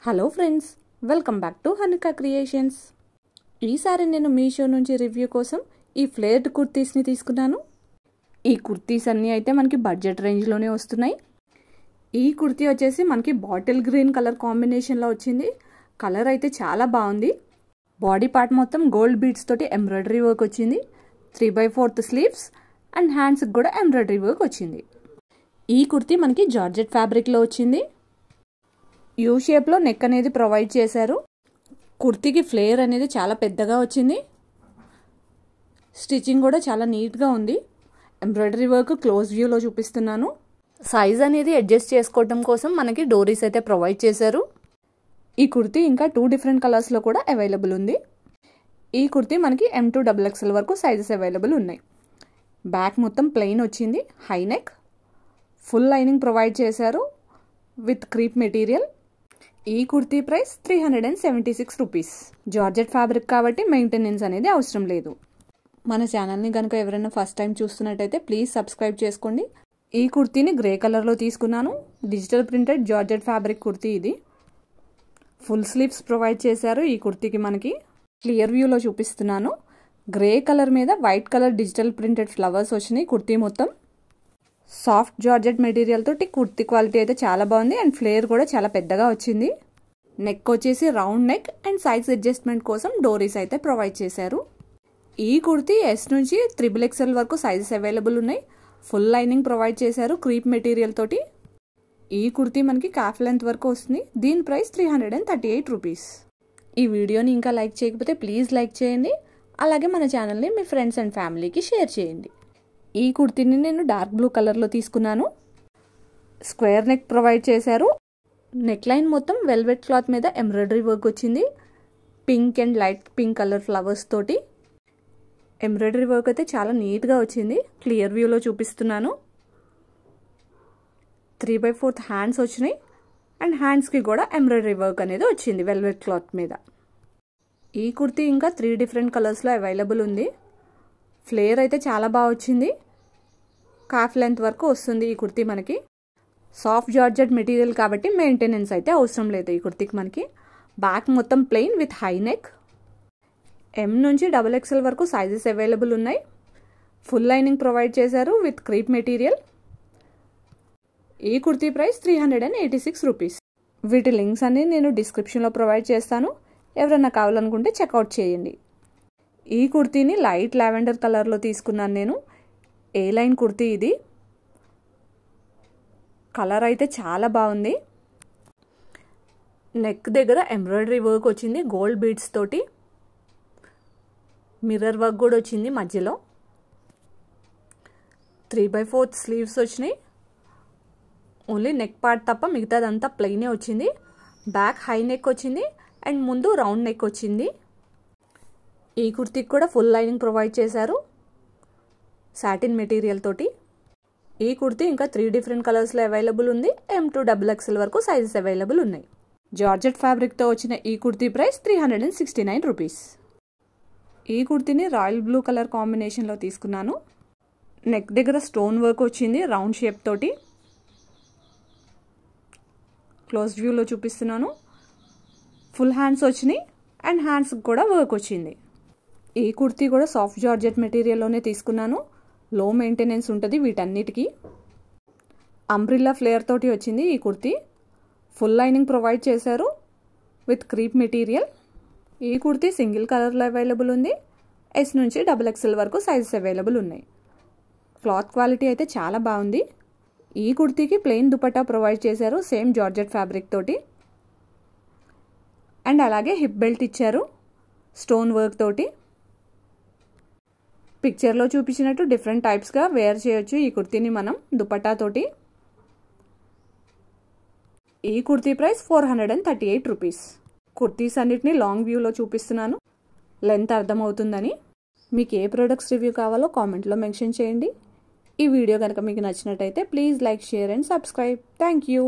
Hello friends, welcome back to Hanika Creations. ఈసారి నేను మీషో నుంచి రివ్యూ కోసం ఈ ఫ్లేర్డ్ కుర్తీస్ని తీసుకున్నాను. ఈ కుర్తీస్ అన్నీ అయితే మనకి బడ్జెట్ రేంజ్లోనే వస్తున్నాయి. ఈ కుర్తీ వచ్చేసి మనకి బాటిల్ గ్రీన్ కలర్ కాంబినేషన్లో వచ్చింది. కలర్ అయితే చాలా బాగుంది. బాడీ పార్ట్ మొత్తం గోల్డ్ బీడ్స్ తోటి ఎంబ్రాయిడరీ వర్క్ వచ్చింది. 3/4 స్లీవ్స్ అండ్ హ్యాండ్స్కి కూడా ఎంబ్రాయిడరీ వర్క్ వచ్చింది. ఈ కుర్తీ మనకి జార్జెట్ ఫ్యాబ్రిక్లో వచ్చింది. యూ షేప్లో నెక్ అనేది ప్రొవైడ్ చేశారు. కుర్తీకి ఫ్లేర్ అనేది చాలా పెద్దగా వచ్చింది. స్టిచ్చింగ్ కూడా చాలా నీట్గా ఉంది. ఎంబ్రాయిడరీ వర్క్ క్లోజ్ వ్యూలో చూపిస్తున్నాను. సైజ్ అనేది అడ్జస్ట్ చేసుకోవడం కోసం మనకి డోరీస్ అయితే ప్రొవైడ్ చేశారు. ఈ కుర్తీ ఇంకా 2 డిఫరెంట్ కలర్స్లో కూడా అవైలబుల్ ఉంది. ఈ కుర్తీ మనకి M2 XXL వరకు సైజెస్ అవైలబుల్ ఉన్నాయి. బ్యాక్ మొత్తం ప్లెయిన్ వచ్చింది. High neck, full lining provide చేశారు విత్ క్రీప్ మెటీరియల్. ఈ kurti price 376 rupees. Georgette fabric కాబట్టి మెయింటెనెన్స్ అనేది అవసరం లేదు. మన ఛానల్ని కనుక ఎవరైనా ఫస్ట్ టైం చూస్తున్నట్టయితే ప్లీజ్ సబ్స్క్రైబ్ చేసుకోండి. ఈ కుర్తీని గ్రే కలర్లో తీసుకున్నాను. Digital printed georgette fabric kurti ఇది. ఫుల్ స్లీవ్స్ ప్రొవైడ్ చేశారు. ఈ కుర్తీకి మనకి క్లియర్ వ్యూలో చూపిస్తున్నాను. గ్రే కలర్ మీద white colour digital printed flowers వచ్చినాయి. కుర్తీ మొత్తం సాఫ్ట్ జార్జెట్ మెటీరియల్ తోటి కుర్తీ క్వాలిటీ అయితే చాలా బాగుంది. అండ్ ఫ్లేర్ కూడా చాలా పెద్దగా వచ్చింది. నెక్ వచ్చేసి round neck and size adjustment కోసం డోరీస్ అయితే ప్రొవైడ్ చేశారు. ఈ కుర్తీ S నుంచి XXL వరకు సైజెస్ అవైలబుల్ ఉన్నాయి. ఫుల్ లైనింగ్ ప్రొవైడ్ చేశారు క్రీప్ మెటీరియల్ తోటి. ఈ కుర్తీ మనకి కాఫ్ లెంత్ వరకు వస్తుంది. దీని ప్రైస్ 338 రూపీస్. ఈ వీడియోని ఇంకా లైక్ చేయకపోతే ప్లీజ్ లైక్ చేయండి. అలాగే మన ఛానల్ని మీ ఫ్రెండ్స్ అండ్ ఫ్యామిలీకి షేర్ చేయండి. ఈ కుర్తీని నేను డార్క్ బ్లూ కలర్లో తీసుకున్నాను. స్క్వేర్ నెక్ ప్రొవైడ్ చేశారు. నెక్ లైన్ మొత్తం వెల్వెట్ క్లాత్ మీద ఎంబ్రాయిడరీ వర్క్ వచ్చింది. Pink and light pink colour flowers తోటి ఎంబ్రాయిడరీ వర్క్ అయితే చాలా నీట్గా వచ్చింది. క్లియర్ వ్యూలో చూపిస్తున్నాను. 3/4 హ్యాండ్స్ వచ్చినాయి. అండ్ హ్యాండ్స్కి కూడా ఎంబ్రాయిడరీ వర్క్ అనేది వచ్చింది వెల్వెట్ క్లాత్ మీద. ఈ కుర్తీ ఇంకా 3 డిఫరెంట్ కలర్స్లో అవైలబుల్ ఉంది. ఫ్లేర్ అయితే చాలా బాగా వచ్చింది. కాఫ్ లెంత్ వరకు వస్తుంది ఈ కుర్తీ మనకి. సాఫ్ట్ జార్జెట్ మెటీరియల్ కాబట్టి మెయింటెనెన్స్ అయితే అవసరం లేదు ఈ కుర్తీకి మనకి. బ్యాక్ మొత్తం plain with high neck. M నుంచి XXL వరకు సైజెస్ అవైలబుల్ ఉన్నాయి. ఫుల్ లైనింగ్ ప్రొవైడ్ చేశారు విత్ క్రీప్ మెటీరియల్. ఈ కుర్తీ ప్రైస్ 386 రూపీస్. వీటి లింక్స్ అన్ని నేను డిస్క్రిప్షన్లో ప్రొవైడ్ చేస్తాను. ఎవరైనా కావాలనుకుంటే చెక్అవుట్ చేయండి. ఈ కుర్తీని లైట్ లావెండర్ కలర్లో తీసుకున్నాను నేను. ఏ లైన్ కుర్తీ ఇది. కలర్ అయితే చాలా బాగుంది. నెక్ దగ్గర ఎంబ్రాయిడరీ వర్క్ వచ్చింది గోల్డ్ బీడ్స్ తోటి. మిర్రర్ వర్క్ కూడా వచ్చింది మధ్యలో. 3/4 స్లీవ్స్ వచ్చినాయి. ఓన్లీ నెక్ పార్ట్ తప్ప మిగతాదంతా ప్లెయినే వచ్చింది. బ్యాక్ హై నెక్ వచ్చింది అండ్ ముందు రౌండ్ నెక్ వచ్చింది. ఈ కుర్తీకి కూడా ఫుల్ లైనింగ్ ప్రొవైడ్ చేశారు సాటిన్ మెటీరియల్ తోటి. ఈ కుర్తీ ఇంకా 3 డిఫరెంట్ కలర్స్లో అవైలబుల్ ఉంది. M2 XXL వరకు సైజెస్ అవైలబుల్ ఉన్నాయి. జార్జెట్ ఫ్యాబ్రిక్తో వచ్చిన ఈ కుర్తీ ప్రైస్ 369 రూపీస్. ఈ కుర్తీని రాయల్ బ్లూ కలర్ కాంబినేషన్లో తీసుకున్నాను. నెక్ దగ్గర స్టోన్ వర్క్ వచ్చింది రౌండ్ షేప్ తోటి. క్లోజ్ వ్యూలో చూపిస్తున్నాను. ఫుల్ హ్యాండ్స్ వచ్చినాయి అండ్ హ్యాండ్స్కి కూడా వర్క్ వచ్చింది. ఈ కుర్తీ కూడా సాఫ్ట్ జార్జెట్ మెటీరియల్లోనే తీసుకున్నాను. లో మెయింటెనెన్స్ ఉంటుంది వీటన్నిటికీ. అంబ్రిల్లా ఫ్లేర్ తోటి వచ్చింది ఈ కుర్తీ. ఫుల్ లైనింగ్ ప్రొవైడ్ చేశారు విత్ క్రీప్ మెటీరియల్. ఈ కుర్తీ సింగిల్ కలర్లో అవైలబుల్ ఉంది. S నుంచి XXL వరకు సైజెస్ అవైలబుల్ ఉన్నాయి. క్లాత్ క్వాలిటీ అయితే చాలా బాగుంది. ఈ కుర్తీకి ప్లెయిన్ దుపట్టా ప్రొవైడ్ చేశారు సేమ్ జార్జెట్ ఫ్యాబ్రిక్ తోటి. అండ్ అలాగే హిప్ బెల్ట్ ఇచ్చారు స్టోన్ వర్క్ తోటి. పిక్చర్లో చూపించినట్టు డిఫరెంట్ టైప్స్గా వేర్ చేయొచ్చు ఈ కుర్తీని మనం దుపట్టా తోటి. ఈ కుర్తీ ప్రైస్ 438 రూపీస్. కుర్తీస్ అన్నిటిని లాంగ్ వ్యూలో చూపిస్తున్నాను లెంత్ అర్థమవుతుందని. మీకు ఏ ప్రొడక్ట్స్ రివ్యూ కావాలో కామెంట్లో మెన్షన్ చేయండి. ఈ వీడియో కనుక మీకు నచ్చినట్టయితే please like, share and subscribe. Thank you.